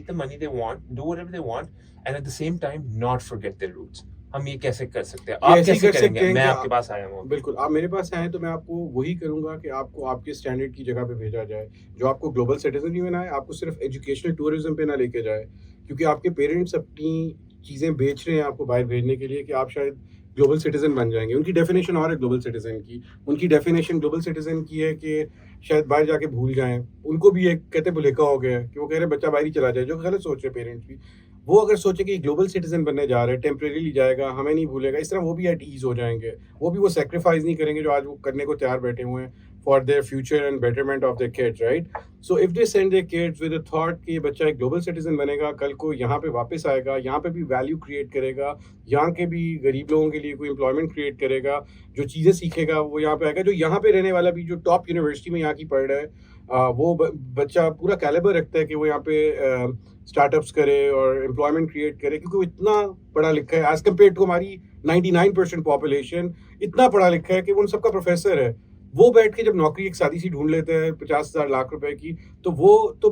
the money they want, do whatever they want, and at the same time not forget their roots. हम ये कैसे कर सकते हैं? आप ऐसे कैसे कर सकते करेंगे? हैं मैं कि आपके पास आया हूँ। बिल्कुल, आप मेरे पास आए तो मैं आपको वही करूंगा कि आपको आपके स्टैंडर्ड की जगह पे भेजा जाए, जो आपको ग्लोबल सिटीजन ही बनाए, आपको सिर्फ एजुकेशनल टूरिज्म पे ना लेके जाए, क्योंकि आपके पेरेंट्स अपनी चीज़ें बेच रहे हैं आपको बाहर भेजने के लिए कि आप शायद ग्लोबल सिटीजन बन जाएंगे। उनकी डेफिनेशन और है ग्लोबल सिटीजन की, उनकी डेफिनेशन ग्लोबल सिटीजन की है कि शायद बाहर जाके भूल जाएं। उनको भी एक कहते भुलेखा हो गया है कि वो कह रहे हैं बच्चा बाहर ही चला जाए, जो गलत सोच रहे पेरेंट्स भी। वो अगर सोचे कि ग्लोबल सिटीजन बनने जा रहे हैं, टेम्परेरीली जाएगा, हमें नहीं भूलेगा, इस तरह वो भी एट ईज हो जाएंगे। वो भी वो सेक्रीफाइस नहीं करेंगे जो आज वो करने को तैयार बैठे हुए हैं for their future and betterment of their kids, right? So if they send their kids with a thought कि ये बच्चा एक ग्लोबल सिटीजन बनेगा, कल को यहाँ पे वापस आएगा, यहाँ पे भी वैल्यू क्रिएट करेगा, यहाँ के भी गरीब लोगों के लिए कोई एम्प्लॉयमेंट क्रिएट करेगा, जो चीज़ें सीखेगा वो यहाँ पे आएगा, जो यहाँ पे रहने वाला भी जो टॉप यूनिवर्सिटी में यहाँ की पढ़ रहा है, वो बच्चा पूरा कैलिबर रखता है कि वो यहाँ पे स्टार्टअप्स करे और एम्प्लॉयमेंट क्रिएट करे, क्योंकि वो इतना पढ़ा लिखा है एज कम्पेयर टू हमारी 99% पॉपुलेशन। इतना पढ़ा लिखा है कि वो उन सबका प्रोफेसर है। वो बैठ के जब नौकरी एक सादी सी ढूंढ लेते हैं 50,000 लाख रुपए की, तो वो तो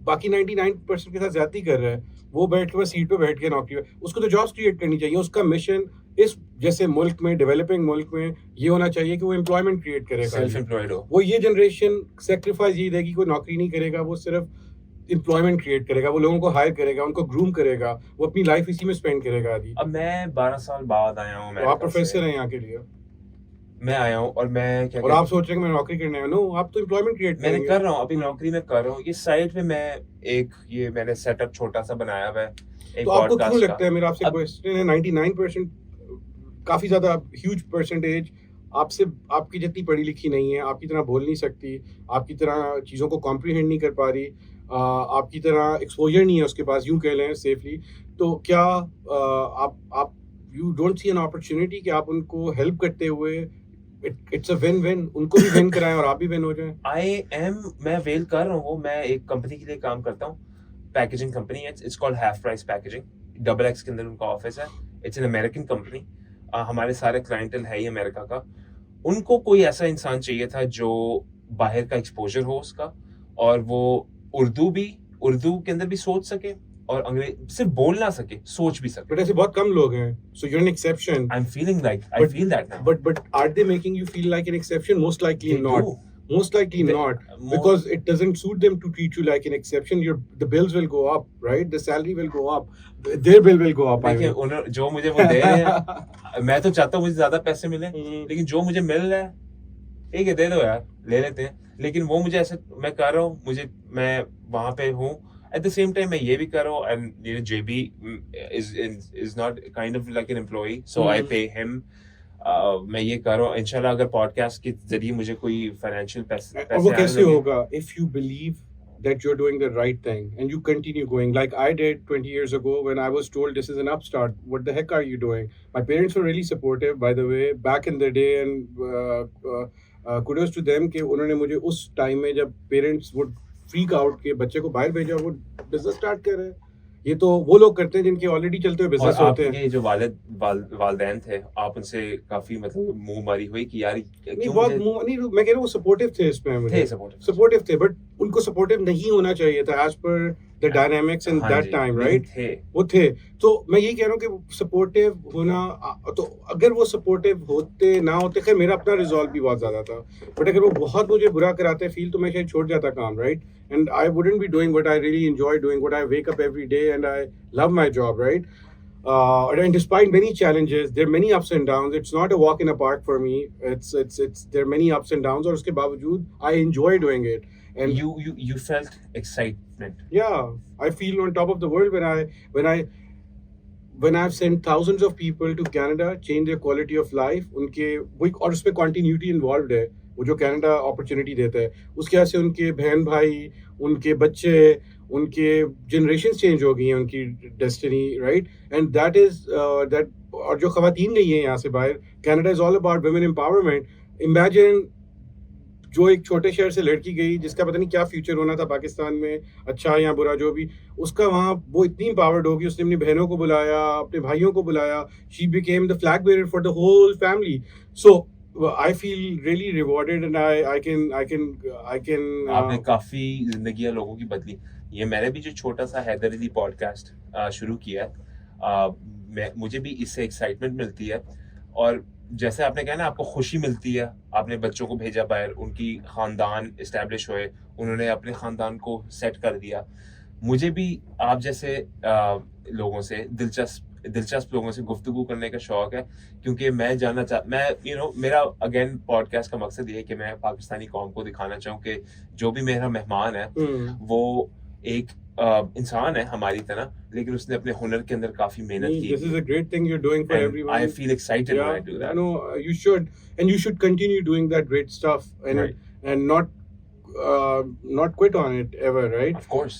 बाकी 99% के साथ ज्यादती कर रहा है। वो बैठ के बस सीट पे बैठ के नौकरी, उसको तो जॉब्स क्रिएट करनी चाहिए। उसका मिशन इस जैसे मुल्क में, डेवलपिंग मुल्क में, ये होना चाहिए कि वो एम्प्लॉयमेंट क्रिएट करेगा, सेल्फ एम्प्लॉयड हो। वो ये जनरेशन सेक्रीफाइस ये देगी, कोई नौकरी नहीं करेगा, वो सिर्फ एम्प्लॉयमेंट क्रिएट करेगा, वो लोगों को हायर करेगा, उनको ग्रूम करेगा, वो अपनी लाइफ इसी में स्पेंड करेगा। आदि अब मैं 12 साल बाद आया हूँ, तो आप प्रोफेसर हैं यहाँ के लिए, मैं आया हूँ और मैं क्या और आप सोच रहे हैं कि मैं नौकरी करने नो, आप तो एम्प्लॉयमेंट क्रिएट मैंने कर रहा हूँ, अभी नौकरी में कर रहा हूँ। ये साइड पे मैं एक ये मैंने सेटअप छोटा सा बनाया हुआ है एक तो आपको पॉडकास्ट क्यों का। लगता है, मेरा आपसे क्वेश्चन है, 99% काफी ज्यादा ह्यूज परसेंटेज आपसे, आपकी जितनी पढ़ी लिखी नहीं है, आपकी तरह बोल नहीं सकती, आपकी तरह चीज़ों को कॉम्प्रीहेंड नहीं कर पा रही, आपकी तरह एक्सपोजर नहीं है उसके पास, यूं कह लें सेफली, तो क्या आप you don't see an opportunity कि आप उनको हेल्प करते हुए इट्स अ विन विन, उनको भी विन कराएं और आप भी विन हो जाएं? मैं वेल कर रहा हूँ। मैं एक कंपनी के लिए काम करता हूँ, पैकेजिंग कंपनी है, it's called half price packaging. XX के अंदर उनका ऑफिस है। It's an American company. हमारे सारे क्लाइंटल है ही अमेरिका का। उनको कोई ऐसा इंसान चाहिए था जो बाहर का एक्सपोजर हो उसका, और वो उर्दू के अंदर भी सोच सके और अंग्रेजी सिर्फ बोल ना सके, सोच भी सके। बट ऐसे बहुत कम लोग हैं, so you are an exception. I feel that now. But are they making you feel like an exception? Most likely They not. do. Most likely not, because it doesn't suit them to treat you like an exception. The bills will go up, right? The salary will go up. Their bill will go up. देखिए उन्होंने जो मुझे वो दे रहे हैं, मैं तो चाहता हूँ मुझे ज्यादा पैसे मिले, लेकिन जो मुझे मिल रहा है ठीक है, दे दो यार, ले लेते हैं। लेकिन वो मुझे ऐसे मैं कर रहा हूँ, मैं वहां पे हूँ। At the same time मैं ये भी कर रहा हूँ, and you know JB is not kind of like an employee, so I pay him. मैं ये कर रहा हूँ, इंशाल्लाह अगर पॉडकास्ट के जरिए मुझे कोई फाइनेंशियल पैसे वो कैसे होगा? If you believe that you're doing the right thing and you continue going like I did 20 years ago when I was told this is an upstart, what the heck are you doing? My parents were really supportive, by the way, back in the day, and kudos to them कि उन्होंने मुझे उस टाइम में जब पेरेंट्स would freak out के बच्चे को बाहर भेजा, वो बिजनेस स्टार्ट कर रहे हैं। ये तो वो लोग करते हैं जिनके ऑलरेडी चलते हुए बिजनेस होते हैं। आपके जो वालिदैन थे, आप उनसे काफी मतलब मुंह मारी हुई कि यार नहीं, बहुत नहीं, मैं कह रहा हूँ सपोर्टिव थे इसमें, मुझे सपोर्टिव थे, बट उनको सपोर्टिव नहीं होना चाहिए था as per the dynamics in that time, right? वो थे। तो मैं यही कह रहा हूँ कि सपोर्टिव होना, तो अगर वो सपोर्टिव होते ना होते, खैर मेरा अपना रिजॉल्व भी बहुत ज्यादा था, बट अगर वो बहुत मुझे बुरा कराते फील तो मैं शायद छोड़ जाता काम, right? And I wouldn't be doing what I really enjoy doing, what I wake up every day and I love my job, right? And despite many challenges, there are many ups and downs. It's not a walk in the park for me. It's there are many ups and downs. और उसके बावजूद I enjoy doing it. And you felt excitement. yeah, I feel on top of the world when I've sent thousands of people to Canada, change their quality of life. उनके वो और उसमें continuity involved है. वो जो कनाडा अपॉर्चुनिटी देता है उसके वजह से उनके बहन भाई, उनके बच्चे, उनके जनरेशन चेंज हो गई हैं, उनकी destiny, right? And that is that और जो खवातीन गई हैं यहाँ से बाहर, Canada is all about women empowerment. Imagine जो एक छोटे शहर से लड़की गई जिसका पता नहीं क्या फ्यूचर होना था पाकिस्तान में, अच्छा या बुरा जो भी, उसका वहाँ वो इतनी एम्पावर्ड होगी, उसने अपनी बहनों को बुलाया, अपने भाइयों को बुलाया. She became the flag bearer for the whole family. So I feel really rewarded and I can आपने काफी जिंदगियां लोगों की बदली. ये मैंने भी जो छोटा सा हैदर अली पॉडकास्ट शुरू किया है, मुझे भी इससे एक्साइटमेंट मिलती है. और जैसे आपने कहा ना, आपको खुशी मिलती है, आपने बच्चों को भेजा बाहर, उनकी खानदान इस्टेब्लिश हुए, उन्होंने अपने खानदान को सेट कर दिया. मुझे भी आप जैसे लोगों से दिलचस्प लोगों से गुफ्तगू करने का शौक है, क्योंकि मैं मेरा अगेन पॉडकास्ट का मकसद ये है कि मैं पाकिस्तानी कौम को दिखाना चाहूँ कि जो भी मेरा मेहमान है वो एक इंसान है हमारी तरह, लेकिन उसने अपने हुनर के अंदर काफी मेहनत की. This is a great thing you're doing for and everyone. I feel excited when I do that. No, you should, and you should continue doing that great stuff, and Right. and not quit on it ever, right? Of course.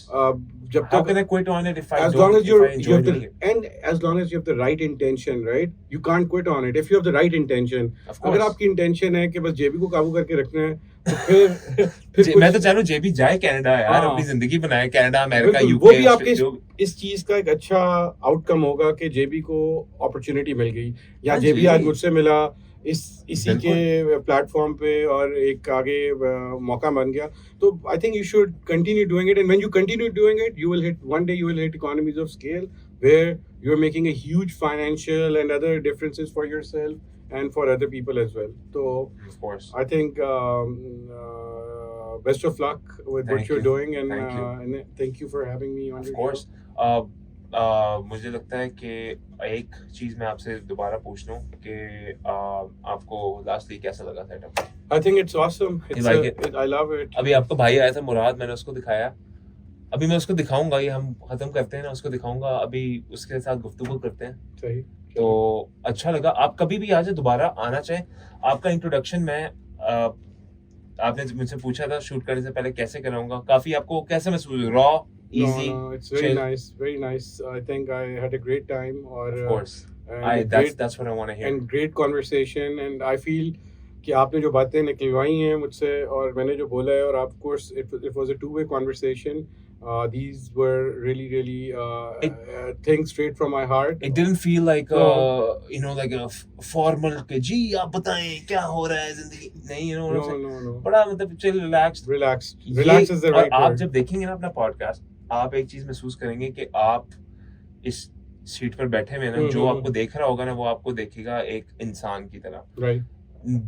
जब How तक can I quit on it if I as don't, long as if you're I you enjoy have doing the, it? and as long as you have the right intention, right? You can't quit on it if you have the right intention. Of अगर course. आपकी intention है कि बस जेबी को काबू करके रखना है, तो फिर मैं तो चाह रहा हूँ जेबी जाए कनाडा यार, हाँ. अपनी जिंदगी बनाए, कनाडा, अमेरिका, बिल्कुल, यूके. वो भी आपके इस चीज का एक अच्छा आउटकम होगा कि जेबी को अपॉर्चुनिटी मिल गई, या हाँ जेबी जी. आज मुझसे मिला इसी के प्लेटफॉर्म पे और एक आगे मौका बन गया. तो I think you should continue doing it, and when you continue doing it you will hit one day, you will hit economies of scale where you're making a huge financial and other differences for yourself and for other people as well. So Of course. I think best of luck with Thank what you're you. doing, and Thank you. and thank you for having me on Of your course. show. मुझे लगता है कि एक चीज मैं आपसे दोबारा पूछ लूं कि आपको लास्टली कैसा लगा setup? I think it's awesome. You like it? I love it. अभी आपका भाई आया था मुराद, मैंने उसको दिखाया. अभी मैं उसको दिखाऊंगा, ये हम खत्म करते हैं ना, उसको दिखाऊंगा, अभी उसके साथ गुफ्तगू करते हैं. सही. तो अच्छा लगा. आप कभी भी आ जाए, दोबारा आना चाहें. आपका इंट्रोडक्शन मैं आपने मुझसे पूछा था शूट करने से पहले कैसे कराऊंगा, काफी आपको कैसे महसूस? Raw, easy, No, it's very chill? nice, very nice. I think I had a great time, or Of course. and That's what I want to hear. and great conversation, and I feel कि आपने जो बातें निकलवाई हैं मुझसे और मैंने जो बोला है, और of course it was a two-way conversation. These were really things straight from my heart. It didn't feel like No. like a formal कि जी आप बताएं क्या हो रहा है जिंदगी, नहीं, you know what I'm saying? No. बड़ा मतलब chill, relaxed. Relax is the right आप word. जब देखेंगे ना अपना पॉडकास्ट, आप एक चीज महसूस करेंगे कि आप इस सीट पर बैठे हुए ना, जो आपको देख रहा होगा ना, वो आपको देखेगा एक इंसान की तरह. Right.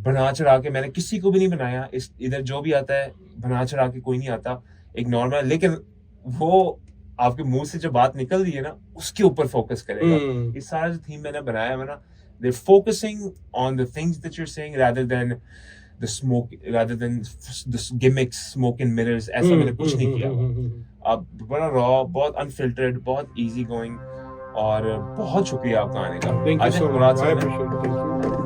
बना चढ़ा के मैंने किसी को भी नहीं बनाया. इधर जो भी आता है बना चढ़ा के कोई नहीं आता, एक नॉर्मल, लेकिन वो आपके मुंह से जो बात निकल रही है ना, उसके ऊपर फोकस करेगा. ये सारा जो थीम मैंने बनाया है ना, they're focusing on the things that you're saying rather than the gimmicks, smoke and mirrors. ऐसा मैंने कुछ नहीं किया. अब बड़ा रॉ, बहुत अनफिल्टर्ड, बहुत इजी गोइंग, और बहुत शुक्रिया आपका आने का. Thank you आज so मुराद much. I साहब ने- appreciate it. Thank you.